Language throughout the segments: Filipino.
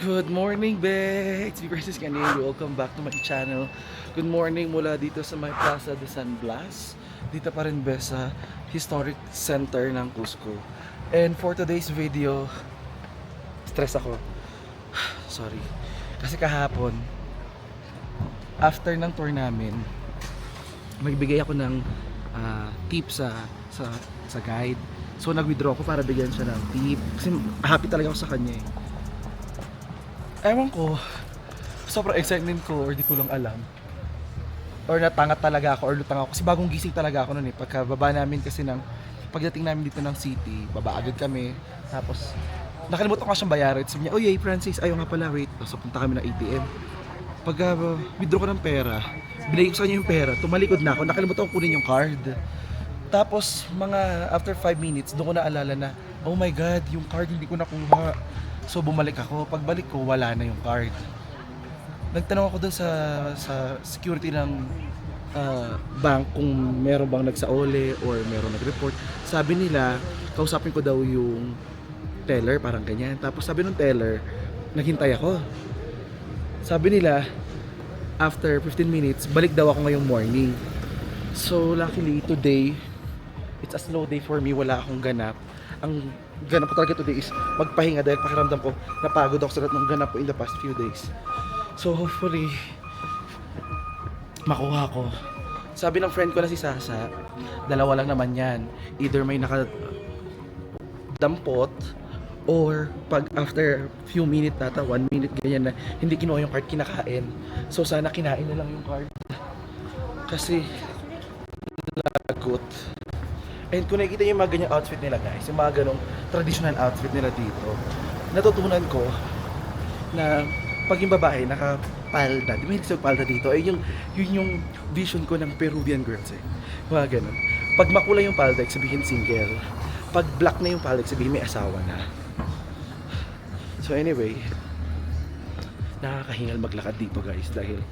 Good morning, be! It's me, Francis Canelo. Welcome back to my channel. Good morning mula dito sa may Plaza de San Blas. Dito pa rin, be, sa historic center ng Cusco. And for today's video, stress ako. Sorry. Kasi kahapon, after ng tour namin, magbigay ako ng tip sa guide. So nag-withdraw ako para bigyan siya ng tip. Kasi happy talaga ako sa kanya eh. Ewan ko, sobrang excited ko or di ko lang alam. Or natangat talaga ako or lutang ako. Kasi bagong gising talaga ako noon eh. Pagkababa namin kasi pagdating namin dito ng city, baba agad kami. Tapos, nakalimutan ko siyang bayaran. Sabi niya, "Oy, Francis, ayaw nga pala, wait." Tapos punta kami ng ATM. Pag withdraw ko ng pera, binigay ko sa kanya yung pera, tumalikod na ako, nakalimutan ko kunin yung card. Tapos, mga after 5 minutes, doon ko naalala na, oh my God, yung card hindi ko nakuha. So bumalik ako, pagbalik ko wala na yung card. Nagtanong ako dun sa security ng bank kung meron bang nagsaole or meron nag-report. Sabi nila, kausapin ko daw yung teller, parang ganyan. Tapos sabi ng teller, naghintay ako. Sabi nila, after 15 minutes, balik daw ako ngayong morning. So luckily today, it's a slow day for me, wala akong ganap. Ang ganap ko talaga today is magpahinga dahil pakiramdam ko napagod ako sa lahat ng ganap ko in the past few days. So hopefully makuha ko. Sabi ng friend ko na si Sasa, dalawa lang naman yan. Either may nakadampot or pag after few minutes nata 1 minute ganyan na hindi kinuha yung card, kinakain. So sana kinain na lang yung card. Kasi lagot. And kung nakikita niyo yung mga ganyang outfit nila guys, yung mga ganong traditional outfit nila dito, natutunan ko na pag yung babae nakapalda, di ba hindi sila palda dito, yun yung vision ko ng Peruvian girls eh. Mga ganon. Pag makulay yung palda, sabihin single. Pag black na yung palda, sabihin may asawa na. So anyway, nakakahingal maglakad dito guys dahil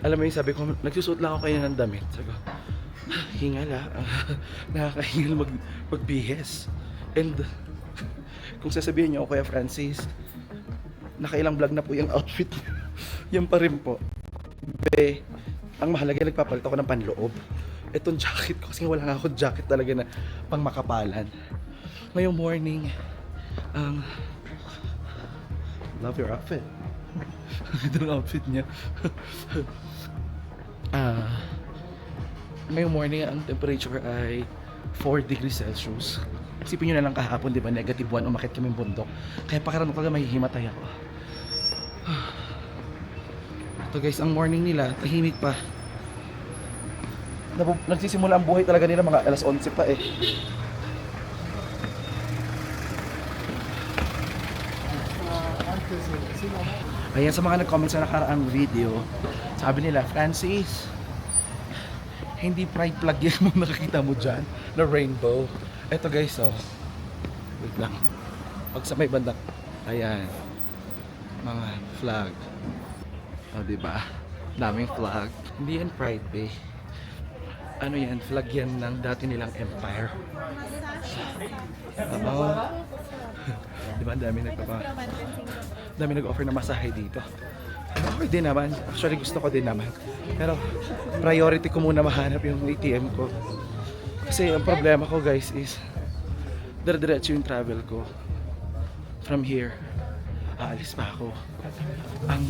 alam mo yung sabi ko, nagsusuot lang ako kayo ng damit. Sabi ko, hingal nakakahingal magbihes. And kung sasabihin niyo ako, Kuya Francis, nakailang vlog na po yung outfit yan pa rin po. Be, ang mahalaga, nagpapalit ako ng panloob. Etong jacket ko, kasi wala nga ako jacket talaga na pang makapalan. Ngayong morning, love your outfit. Ito ang outfit niya. Ngayong morning, ang temperature ay 4 degrees Celsius. Isipin nyo na lang kahapon, di ba, negative 1, umakit kami bundok. Kaya pakiramdam ko na mahihimatay ako. Ito guys, ang morning nila, tahimik pa. Nagsisimula ang buhay talaga nila, mga alas 11 pa eh. Ayan, sa mga nag-comment sa nakaraang video, sabi nila, Francis, hindi pride flag yan mo nakikita mo dyan na rainbow. Eto guys, oh, wait lang, pag sa may bandak, ayan, mga flag, oh diba, daming flag. Hindi yan pride eh, ano yan, flag yan ng dati nilang empire. Diba, dami nag-offer na masahe dito. Okay din naman, actually gusto ko din naman, pero priority ko muna mahanap yung ATM ko. Kasi ang problema ko guys is dire-diretso yung travel ko from here. Aalis pa ako, ang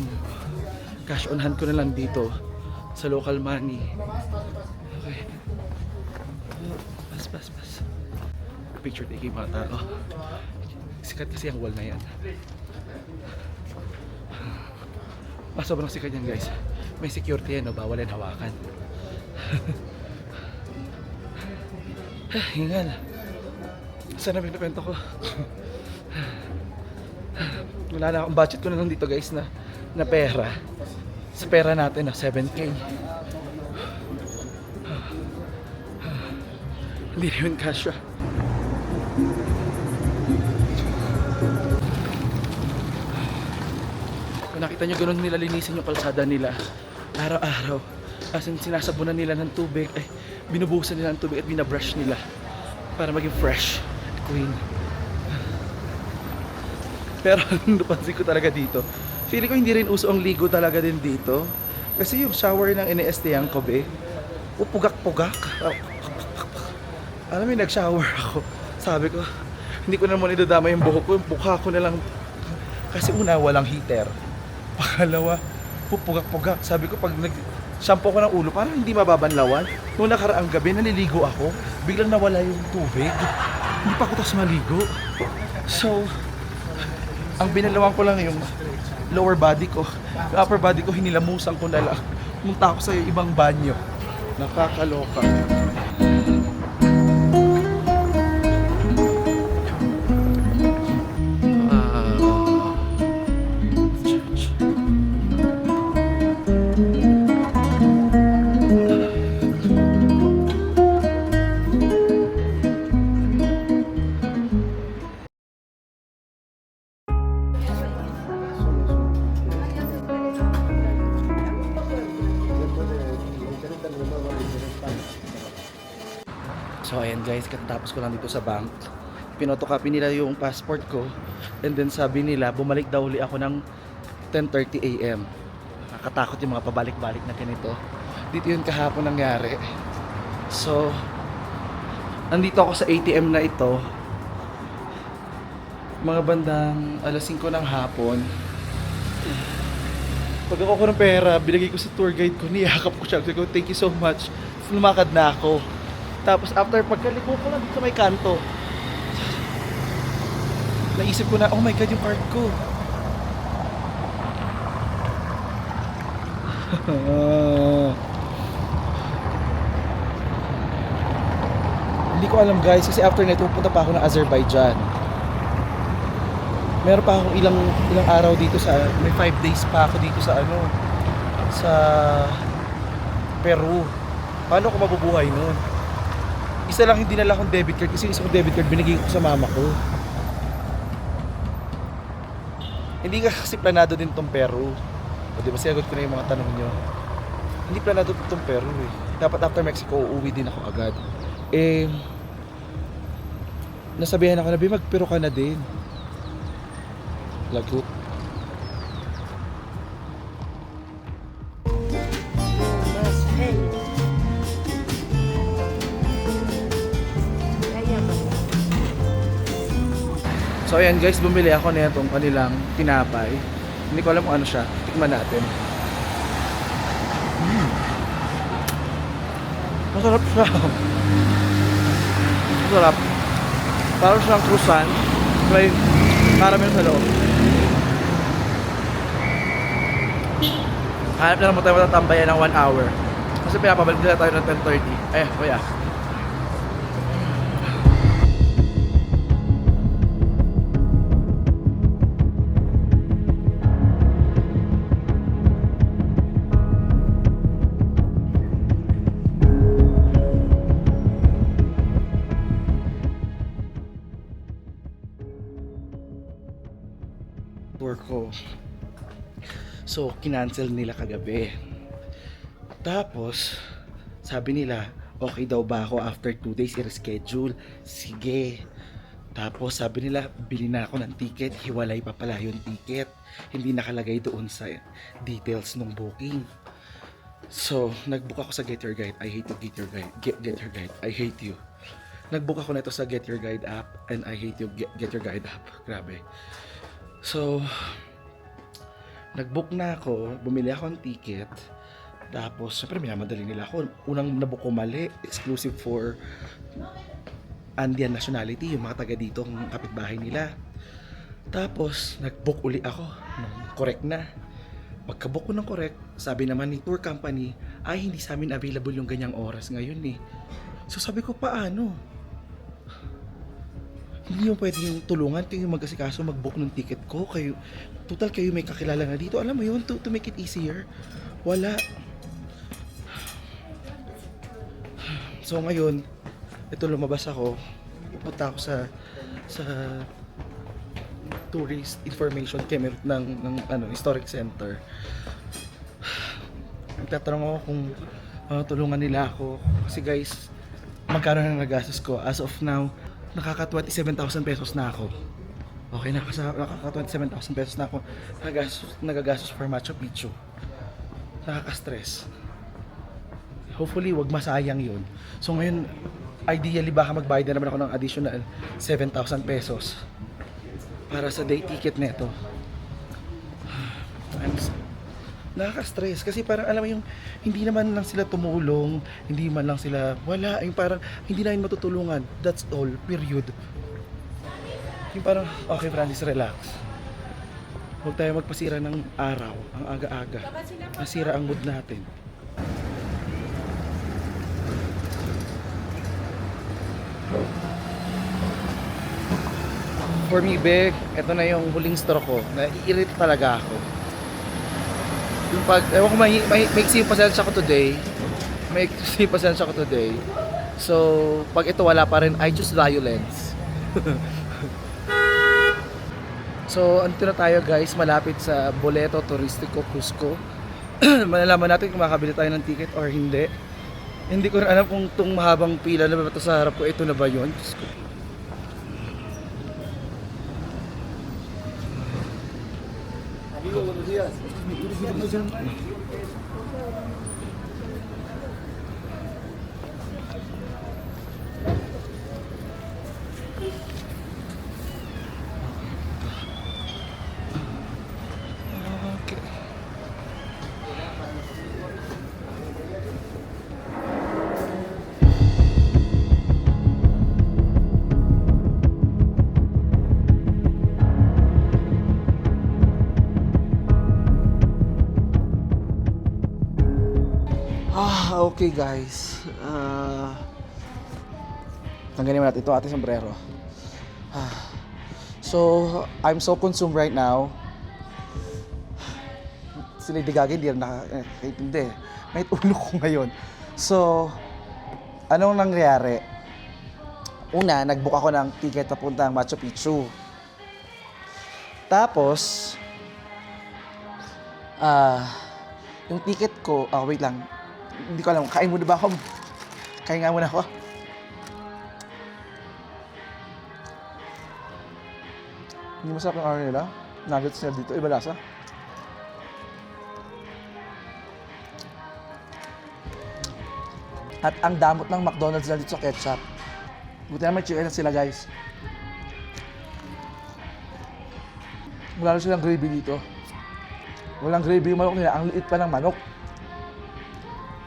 cash on hand ko na lang dito sa local money. Okay, pas picture taking mga tao, sikat kasi ang wall na yan. Sobrang sikat yan guys. May security yan, no? Bawal yan hawakan. Hingal. Sana pinapento ko. Wala na akong budget ko na lang dito guys na pera. Sa pera natin na 7K. Hindi na yun cash. Kung nakita nyo, ganun nila linisin yung kalsada nila araw-araw. As in, sinasabunan nila ng tubig, binubuhusan nila ng tubig at binabrush nila para maging fresh, clean. Pero napansin ko talaga dito, feeling ko hindi rin uso ang ligo talaga din dito. Kasi yung shower ng NST-an ko be, pugak-pugak. Alam mo, nag-shower ako. Sabi ko, hindi ko na muna idadama yung buhok ko, yung mukha ko na lang. Kasi una, walang heater. Pangalawa, pugak-pugak. Sabi ko, pag nag-shampoo ko ng ulo, parang hindi mababanlawan. Noong nakaraang gabi, naliligo ako. Biglang nawala yung tubig. Hindi pa ako tapos maligo. So, ang binalawan ko lang yung lower body ko. Yung upper body ko, hinilamusan ko na lang. Pumunta ako sa ibang banyo. Nakakaloka. So ayan guys, katapos ko lang dito sa bank, pinotocopy nila yung passport ko, and then sabi nila bumalik daw uli ako ng 10:30 AM. Nakakatakot yung mga pabalik-balik na ganito. Dito yun kahapon nangyari. So nandito ako sa ATM na ito, mga bandang alas 5 ng hapon. Pag ako ng pera, binigay ko sa tour guide ko, niyakap ko siya. Sabi ko, thank you so much. Lumakad na ako. Tapos after pagkaliko ko lang dito sa may kanto, naisip ko na, oh my god, yung card ko. Hindi ko alam guys, kasi after nito pupunta pa ako ng Azerbaijan. Meron pa akong ilang araw dito sa, may 5 days pa ako dito sa sa Peru. Paano ako mabubuhay nun? Isa lang hindi nala akong debit card kasi isa kong debit card binigay ko sa mama ko. Hindi kasi planado din tong Peru. O diba, sagot ko na yung mga tanong nyo. Hindi planado tong Peru eh. Dapat after Mexico, uuwi din ako agad. Eh, nasabihan ako na, mag-Peru ka na din. Lagot. So ayan guys, bumili ako na itong kanilang tinapay. Hindi ko alam kung ano siya. Tikman natin. Masarap siya. Masarap. Parang siyang croissant. May caramel sa loob. Hanap na naman tayo matatambayan ng 1 hour. Kasi pinapabalik nila tayo ng 10:30. Kuya. Tour ko. So, kinancel nila kagabi. Tapos, sabi nila, okay daw ba ako after 2 days i-reschedule? Sige. Tapos, sabi nila, bili na ako ng ticket. Hiwalay pa pala yung ticket. Hindi nakalagay doon sa details ng booking. So, nag-book ako sa Get Your Guide. I hate to Get Your Guide. Get Your Guide. I hate you. Nag-book ako nito sa Get Your Guide app and I hate you Get Your Guide app. Grabe. So, nag-book na ako, bumili ako ng ticket. Tapos, syempre minamadali nila ako. Unang nabook ko mali, exclusive for Andean nationality, yung mga taga dito, ang kapitbahay nila. Tapos, nag-book uli ako. Correct na. Pagka-book ko ng correct, sabi naman ni tour company, ay hindi sa amin available yung ganyang oras ngayon eh. So sabi ko, paano? Hindi yung pwedeng tulungan kayo mag-asikaso, mag-book ng ticket ko. Total kayo may kakilala na dito. Alam mo yun, to make it easier. Wala. So ngayon, ito lumabas ako. Pupunta ako sa tourist information cabinet ng historic center. Nagtatanong ako kung tulungan nila ako. Kasi guys, magkano na nagastos ko? As of now, nakaka 27,000 pesos na ako. Okay, nakaka 27,000 pesos na ako nagagastos for Machu Picchu. Nakaka-stress. Hopefully, wag masayang yun. So ngayon, ideally baka magbayad na naman ako ng additional 7,000 pesos para sa day ticket neto. Nakaka-stress kasi parang alam mo yung hindi naman lang sila tumulong, hindi man lang sila wala, yung parang hindi namin matutulungan. That's all, period. Yung parang, okay Francis, relax. Huwag tayo magpasira ng araw, ang aga-aga. Masira ang mood natin. For me, Beg, ito na yung huling straw ko. Naiirita talaga ako. Yung pag, ewan ko, may yung pasensya ko today. May yung pasensya ko today. So, pag ito wala pa rin, I choose violence. So, andito na tayo guys, malapit sa Boleto Turistico Cusco. Malalaman natin kung makabili tayo ng ticket or hindi. Hindi ko rin alam kung itong mahabang pila na ba ito sa harap ko, ito na ba yun? Diyos ko. Okay. Okay guys. Tanggalin mo natin ito ating sombrero. So, I'm so consumed right now. Si Lady Gaga hindi rin nakakaintindi. May ulo ko ngayon. So, anong nangyari? Una, nag-book ako ng ticket papuntang Machu Picchu. Tapos, yung ticket ko, wait lang. Hindi ko alam, kain muna ba ako? Kain nga muna ako. Hindi masarap yung order nila. Nuggets nila dito, iba lasa. At ang damot ng McDonald's na dito sa ketchup. Buti naman chicken na sila guys. Wala na silang gravy dito. Walang gravy yung manok nila, ang liit pa ng manok.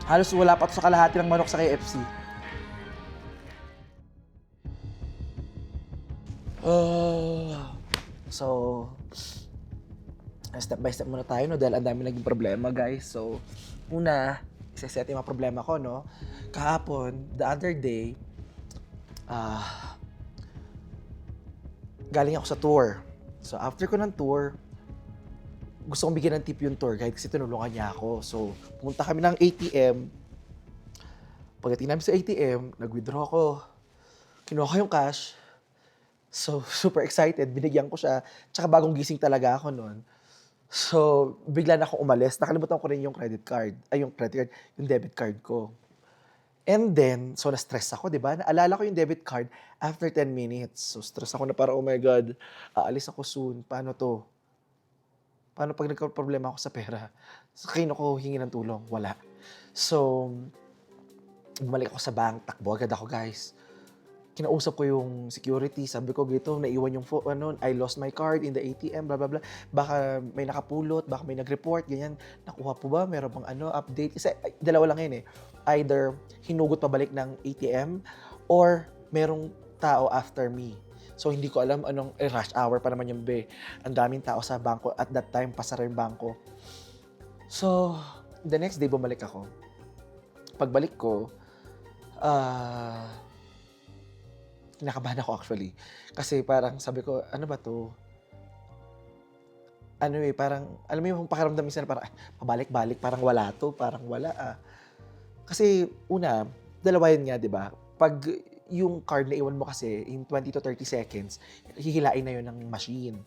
Halos wala pa sa kalahati ng manok sa KFC. So, step by step muna tayo, no? Dahil ang dami naging problema, guys. So, una, isa-set yung mga problema ko, no? Kahapon, the other day, galing ako sa tour. So, after ko ng tour, gusto kong bigyan ng tip yung tour guide kasi tinulungan niya ako. So, pumunta kami ng ATM. Pagdating namin sa ATM, nag-withdraw ako. Kinuha ko yung cash. So, super excited. Binigyan ko siya. Tsaka bagong gising talaga ako noon. So, bigla na akong umalis. Nakalimutan ko rin yung credit card. Yung debit card ko. And then, so na-stress ako, di ba? Naalala ko yung debit card after 10 minutes. So, stress ako na parang, oh my God, aalis ako soon. Paano to? Paano pag nagka-problema ako sa pera? So, kayo ako hingi ng tulong? Wala. So, bumalik ako sa bank. Takbo agad ako, guys. Kinausap ko yung security. Sabi ko, gito, naiwan yung phone, I lost my card in the ATM, blah, blah, blah. Baka may nakapulot, baka may nag-report, ganyan. Nakuha po ba? Meron bang update? Dalawa lang yun eh. Either hinugot pabalik ng ATM or merong tao after me. So, hindi ko alam anong rush hour pa naman yung ang daming tao sa bangko. At that time, pasara yung bangko. So, the next day, bumalik ako. Pagbalik ko, kinakabahan ako actually. Kasi parang sabi ko, ano ba to? Parang, alam mo yung pakiramdam minsan na parang, pabalik-balik, parang wala to, parang wala Kasi, una, dalawa yun nga, di ba? Pag yung card na iwan mo kasi, in 20 to 30 seconds, hihilain na yun ng machine.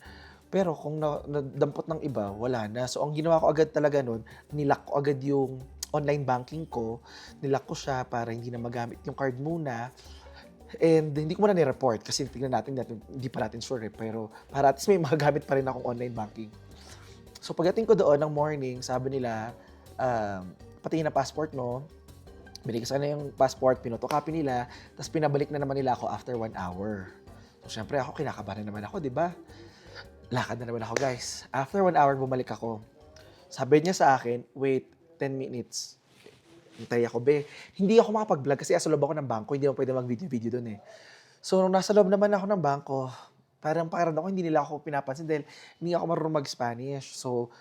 Pero kung nadampot ng iba, wala na. So, ang ginawa ko agad talaga nun, nilock ko agad yung online banking ko, nilock ko siya para hindi na magamit yung card muna. And hindi ko muna ni-report kasi tingnan natin, hindi pa natin sure eh. Pero para at least may magagamit pa rin akong online banking. So pagdating ko doon ng morning, sabi nila, patingin na passport no, binigay sa kanila yung passport, pinotocopy nila, tapos pinabalik na naman nila ako after 1 hour. So syempre ako, kinakabahan na naman ako, di ba? Lakad na naman ako guys. After 1 hour, bumalik ako. Sabi niya sa akin, wait 10 minutes. Hintay ako, be. Hindi ako makapag-vlog kasi sa loob ako ng bangko, hindi ako pwede mag-video-video doon eh. So nung nasa loob naman ako ng bangko, parang pakiramdam ko hindi nila ako pinapansin dahil hindi ako marunong mag-Spanish. So,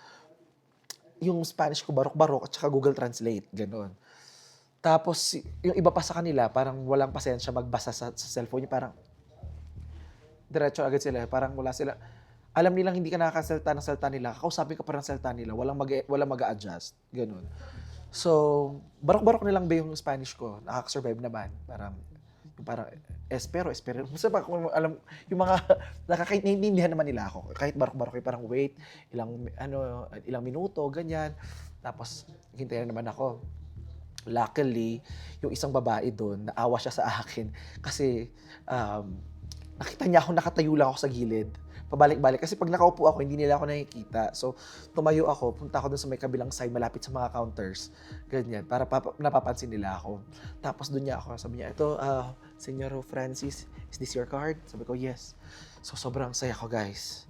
yung Spanish ko barok-barok at saka Google Translate, gano'n. Tapos, yung iba pa sa kanila, parang walang pasensya magbasa sa cellphone niya, parang diretso agad sila, parang wala sila. Alam nilang hindi ka nakakasalta ng salta nila, kakausapin ka pa ng salta nila, walang mag-a-adjust, gano'n. So, barok-barok nilang ba yung Spanish ko, nakaka-survive naman, parang espero. Basta pa kung alam, yung mga nakakaintindihan naman nila ako. Kahit barok-barok, parang wait, ilang minuto, ganyan. Tapos, hintayin naman ako. Luckily, yung isang babae doon, naawa siya sa akin kasi nakita niya ako, nakatayo lang ako sa gilid. Pabalik-balik. Kasi pag nakaupo ako, hindi nila ako nakikita. So, tumayo ako, punta ako doon sa may kabilang side, malapit sa mga counters. Ganyan, para napapansin nila ako. Tapos doon niya ako, sabi niya, ito, Senyor Francis, is this your card? Sabi ko, yes. So, sobrang saya ko, guys.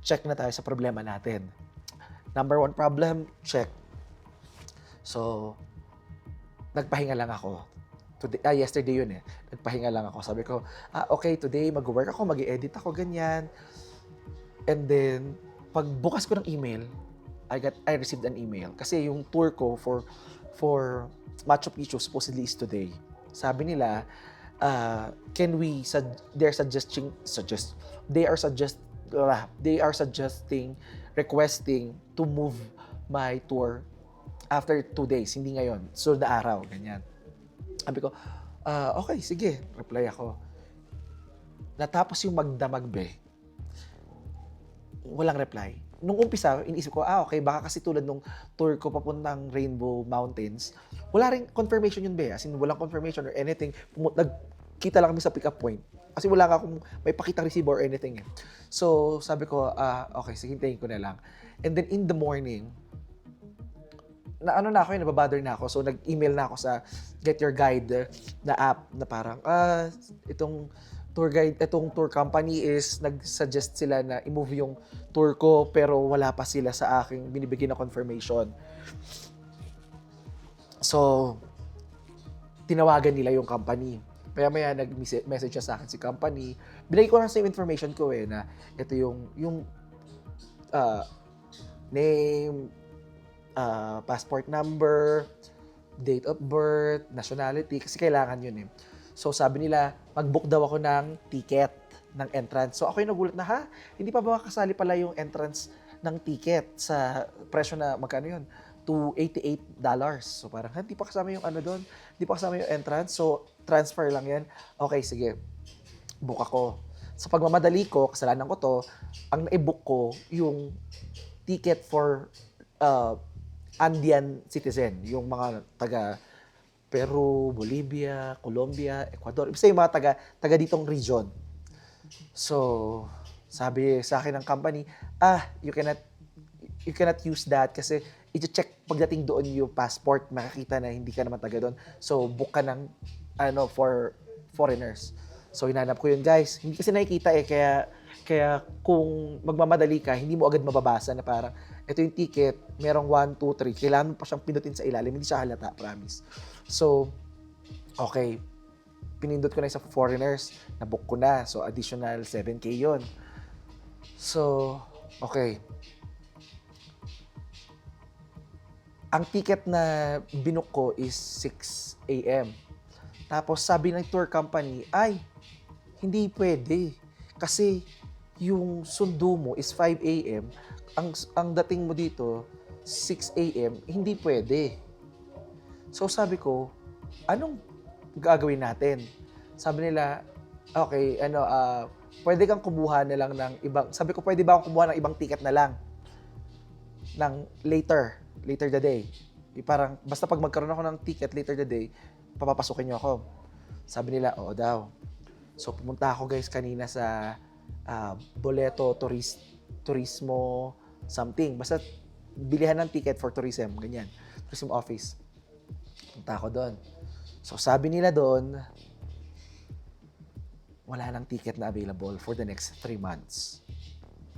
Check na tayo sa problema natin. Number 1 problem, check. So, nagpahinga lang ako. Yesterday yun eh. Nagpahinga lang ako. Sabi ko, okay, today mag-work ako, mag-edit ako, ganyan. And then, pagbukas ko ng email, I received an email. Kasi yung tour ko for Machu Picchu supposedly is today. Sabi nila, they are suggesting, requesting to move my tour after 2 days, hindi ngayon. So, na araw, ganyan. Sabi ko, okay, sige, reply ako. Natapos yung magdamag, be. Walang reply. Nung umpisa, iniisip ko, okay, baka kasi tulad nung tour ko papuntang Rainbow Mountains, wala rin confirmation yun, be. As in, walang confirmation or anything. Nagkita lang kami sa pick-up point. Kasi wala ka kung may pakitang receiver or anything. Eh. So, sabi ko, okay, sige, hintayin ko na lang. And then, in the morning, nababother na ako. So, nag-email na ako sa Get Your Guide na app na parang, itong tour company is nag-suggest sila na i-move yung tour ko pero wala pa sila sa aking binibigyan na confirmation. So, tinawagan nila yung company. Maya nag-message sa akin si company. Binigay ko na sa information ko na ito yung name, passport number, date of birth, nationality, kasi kailangan yun eh. So sabi nila, mag-book daw ako ng ticket ng entrance. So ako yung nagulat na, hindi pa ba kasali pala yung entrance ng ticket sa presyo na magkano yun? $288. So parang, hindi pa kasama yung doon, hindi pa kasama yung entrance. So transfer lang yan. Okay, sige. Book ako. Sa pagmamadali ko, kasalanan ko to, ang nai-book ko yung ticket for Andean citizen, yung mga taga Peru, Bolivia, Colombia, Ecuador, basta yung mga taga ditong region. So, sabi sa akin ng company, you cannot use that kasi i-check pagdating doon yung passport, makikita na hindi ka naman taga doon. So, book ka ng for foreigners. So, hinanap ko yun, guys. Hindi kasi nakikita kaya kung magmamadali ka, hindi mo agad mababasa na parang, ito yung ticket, merong 1, 2, 3. Kailangan mo pa siyang pindutin sa ilalim. Hindi siya halata, promise. So, okay. Pinindot ko na sa foreigners. Nabook ko na. So, additional 7K yun. So, okay. Ang ticket na binook ko is 6 a.m. Tapos, sabi ng tour company, hindi pwede. Kasi, yung sundo mo is 5 a.m., ang dating mo dito, 6 a.m., hindi pwede. So sabi ko, anong gagawin natin? Sabi nila, okay, pwede kang kumuha na lang ng ibang, sabi ko, pwede ba akong kumuha ng ibang ticket na lang? Ng later the day. Parang, basta pag magkaroon ako ng ticket later the day, papapasukin niyo ako. Sabi nila, oo daw. So, pumunta ako guys kanina sa Boleto Turismo something. Basta bilihan ng ticket for tourism, ganyan. Tourism office. Punta ako doon. So, sabi nila doon, wala nang ticket na available for the next 3 months.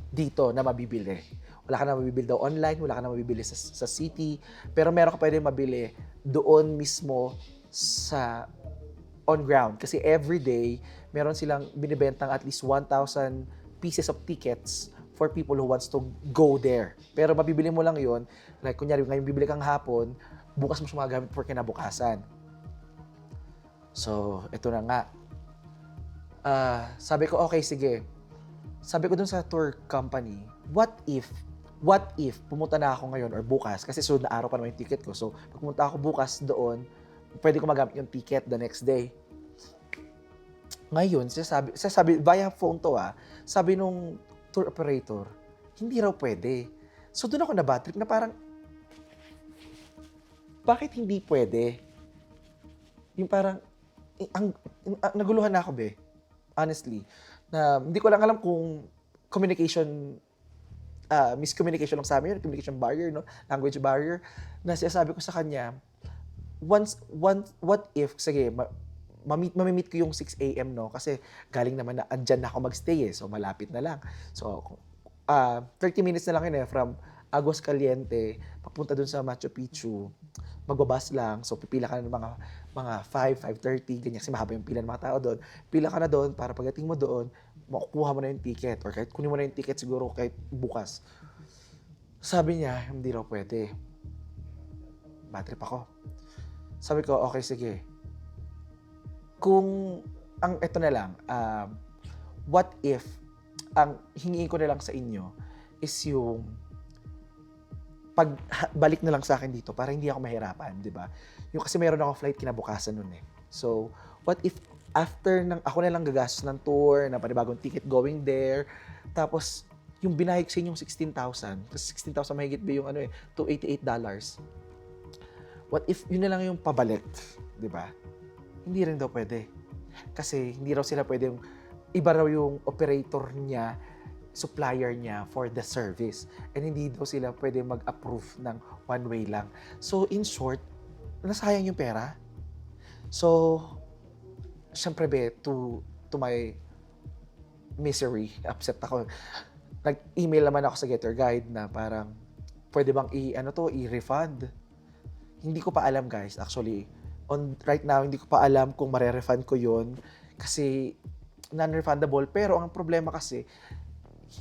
Dito na mabibili. Wala ka na mabibili daw online, wala ka na mabibili sa city, pero meron ka pwede mabili doon mismo sa on ground. Kasi every day, meron silang binibentang at least 1,000 pieces of tickets for people who wants to go there. Pero mabibili mo lang yon, like kunyari ngayon bibili kang hapon, bukas mo siya magagamit for kinabukasan. So, ito na nga. Sabi ko, okay, sige. Sabi ko dun sa tour company, what if pumunta na ako ngayon or bukas, kasi sunod na araw pa naman yung ticket ko. So, pag pumunta ako bukas doon, pwede ko magamit yung ticket the next day. Ngayon, sabi via phone to sabi nung tour operator, hindi raw pwede. So, doon ako na bad trip na parang, bakit hindi pwede? Yung parang, naguluhan na ako, be. Honestly. Na hindi ko lang alam kung miscommunication lang sa amin, communication barrier, no? Language barrier, na sinasabi ko sa kanya, what if, sige, mamimit ko yung 6 a.m., no? Kasi galing naman na, andyan na ako magstay so malapit na lang. So, 30 minutes na lang yun from Aguas Caliente, papunta dun sa Machu Picchu, magbabas lang, so pipila ka na ng mga 5:30, ganyan, kasi mahaba yung pila ng mga tao doon. Pila ka na doon para pagdating mo doon, makukuha mo na yung ticket, or kahit kunin mo na yung ticket siguro kahit bukas. Sabi niya, hindi raw pwede. Bad trip ako. Sabi ko, okay, sige. Kung, ito na lang, what if, ang hingiin ko na lang sa inyo is yung pagbalik na lang sa akin dito para hindi ako mahirapan, di ba? Yung kasi meron ako flight kinabukasan nun So, what if after ako na lang gagastos ng tour, ng panibagong ticket going there, tapos yung binayad sa inyong 16,000, kasi 16,000 mahigit ba yung $288. What if yun na lang yung pabalik, di ba? Hindi rin daw pwede. Kasi hindi raw sila pwedeng, iba raw yung operator niya, supplier niya for the service. And hindi daw sila pwede mag-approve ng one way lang. So, in short, nasayang yung pera. So, syempre to my misery, upset ako. Nag-email naman ako sa Get Your Guide na parang, pwede bang i-refund? Hindi ko pa alam, guys. Actually, right now, hindi ko pa alam kung mare-refund ko yun kasi non-refundable. Pero ang problema kasi,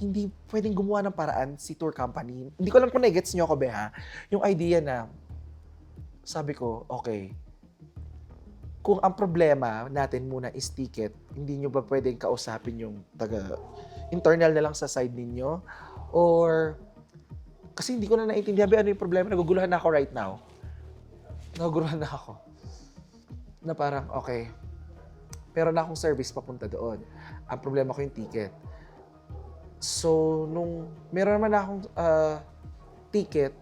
hindi pwedeng gumawa ng paraan si tour company. Hindi ko alam kung na-gets nyo ako, ha? Yung idea na, sabi ko, okay, kung ang problema natin muna is ticket, hindi nyo ba pwedeng kausapin yung internal na lang sa side ninyo? Or, kasi hindi ko na naintindihan ano yung problema, naguguluhan na ako right now. Naguguluhan na ako. Na parang, okay, pero na akong service papunta doon. Ang problema ko yung ticket. So, nung meron naman akong ticket,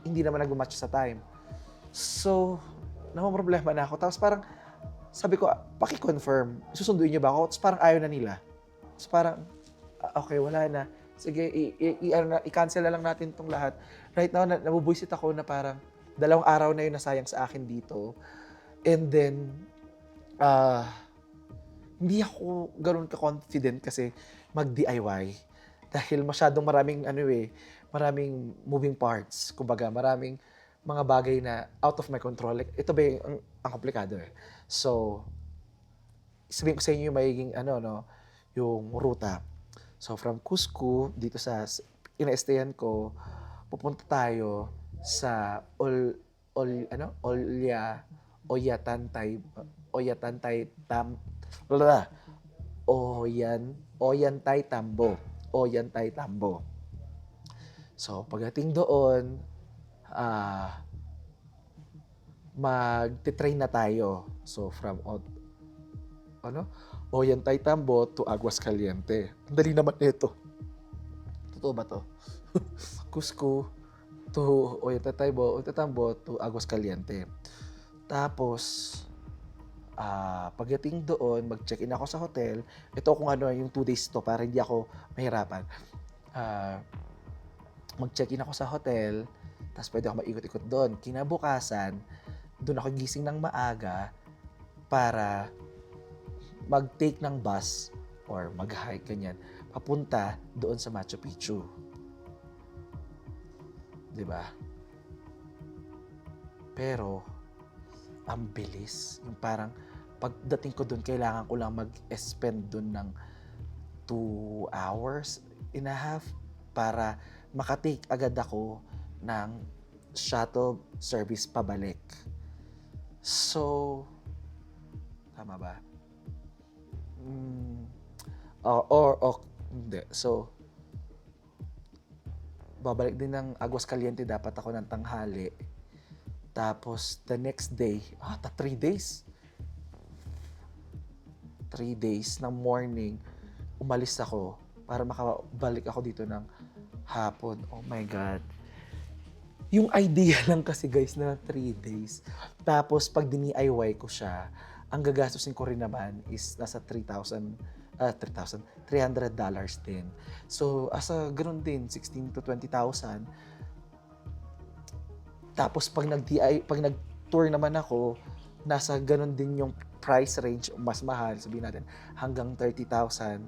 hindi naman nag-match sa time. So, problema na ako. Tapos parang, sabi ko, paki-confirm, susunduin niyo ba ako? Tapos parang ayaw na nila. Tapos parang, okay, wala na. Sige, i-cancel na lang natin itong lahat. Right now, nabubuisit ako na parang 2 araw na yun nasayang sa akin dito. And then, hindi ako ganoon ka-confident kasi mag-DIY. Dahil masyadong maraming moving parts. Kumbaga, maraming mga bagay na out of my control. Like, ito ba ang komplikado So, sabihin ko sa inyo yung magiging yung ruta. So, from Cusco, dito sa ina-stayan ko, pupunta tayo sa Ollantay Tambo. So, pagdating doon, mag-train na tayo. So, from Ollantay Tambo to Aguas Caliente. Ang dali naman nito. Totoo ba to? Cusco to Ollantay Tambo to Aguas Caliente. Tapos, Pagdating doon, mag-check-in ako sa hotel. Ito kung ano, yung 2 days to para hindi ako mahirapan. Ah, Mag-check-in ako sa hotel, tapos pwede ako maikot-ikot doon. Kinabukasan, doon ako gising ng maaga para mag-take ng bus or mag-hike, ganyan, papunta doon sa Machu Picchu. 'Di ba? Pero, ang bilis. Yung parang, pagdating ko doon, kailangan ko lang mag-spend doon ng 2 hours and a half para makatake agad ako ng shuttle service pabalik. So, tama ba? Mm, hindi. So, babalik din ng Aguascalientes dapat ako ng tanghali. Tapos, the next day, 3 days. 3 days ng morning, umalis ako para makabalik ako dito ng hapon. Oh my God. Yung idea lang kasi guys na 3 days. Tapos pag dini-DIY ko siya, ang gagastusin ko rin naman is nasa $300 din. So, ganun din, 16 to 20,000. Tapos pag nag-tour naman ako, nasa ganun din yung price range, mas mahal, sabihin natin, hanggang 30,000.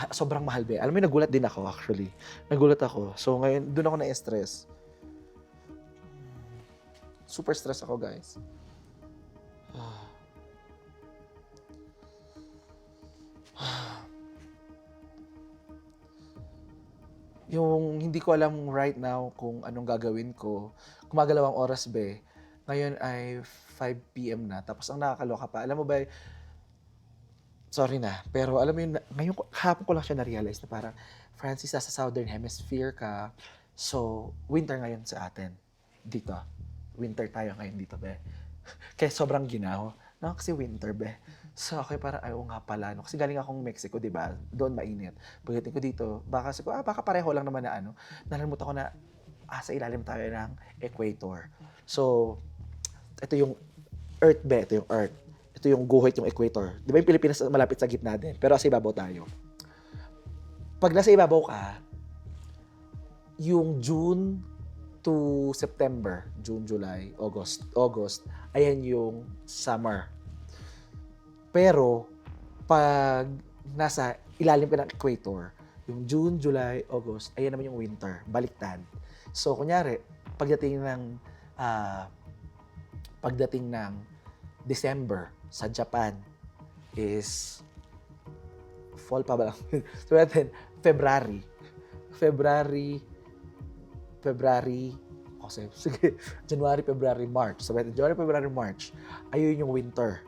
Sobrang mahal ba? Alam mo, nagulat din ako actually. Nagulat ako. So ngayon, doon ako na-stress. Super stress ako, guys. Yung hindi ko alam right now kung anong gagawin ko. Kumagalawang oras be. Ngayon ay 5 p.m. na. Tapos ang nakakaloka pa. Alam mo ba, sorry na, pero alam mo yun, ngayon, hapon ko lang siya na-realize na parang, Francis, nasa Southern Hemisphere ka. So, winter ngayon sa atin. Dito. Winter tayo ngayon dito, be. Kaya sobrang ginaw. No, kasi winter, be. So, okay, parang, ayaw nga pala. No? Kasi galing akong Mexico, di ba? Doon mainit. Pagdating ko dito, baka pareho lang naman na ano. Nalimutan ko na, sa ilalim tayo ng equator. So, ito yung Earth, be. Ito yung Earth. Ito yung guhit, yung equator. Di ba yung Pilipinas malapit sa gitna din? Pero sa ibabaw tayo. Pag nasa ibabaw ka, yung June to September, June, July, August, ayan yung summer. Pero, pag nasa ilalim ka ng equator, yung June, July, August, ayan naman yung winter, baliktad. So, kunyari, pagdating ng December sa Japan is fall pa ba lang? So, natin, February, sige, January, February, March. So, January, February, March, ayun yung winter.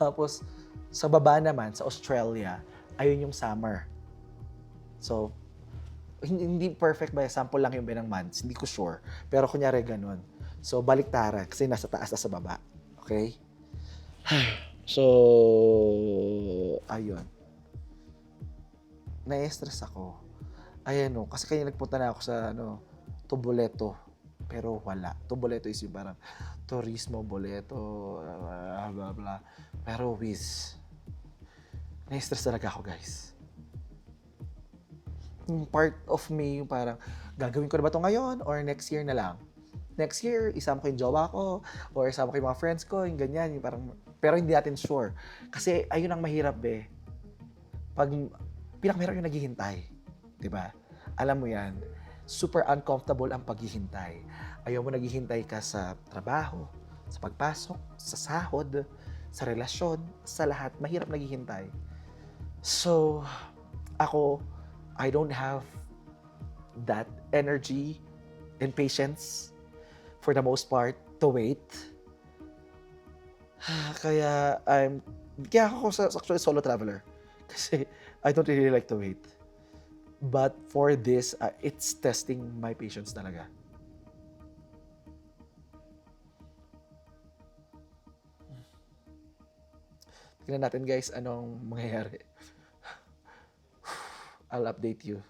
Tapos, sa baba naman, sa Australia, ayun yung summer. So, hindi perfect ba? Sample lang yung binang months. Hindi ko sure. Pero kunyari ganun. So, baliktara kasi nasa taas na sa baba. Okay? So, ayun. Na-stress ako. Ayan kasi kaya nagpunta na ako sa Tuboleto. Pero wala. Tuboleto is yung parang turismo, boleto, blah, blah, blah. Pero na-stress talaga ako, guys. Yung part of me, yung parang, gagawin ko na ba ito ngayon or next year na lang? Next year, isama ko yung jowa ko or isama ko yung mga friends ko, yung ganyan. Yung parang, pero hindi natin sure. Kasi ayun ang mahirap, be. Pinakamahirap yung naghihintay. Diba? Alam mo yan, super uncomfortable ang paghihintay. Ayaw mo naghihintay ka sa trabaho, sa pagpasok, sa sahod, sa relasyon, sa lahat. Mahirap naghihintay. So, I don't have that energy and patience for the most part to wait. Kaya ako actually solo traveler. Kasi I don't really like to wait. But for this, it's testing my patience talaga. Tingnan natin, guys, anong mangyayari. I'll update you.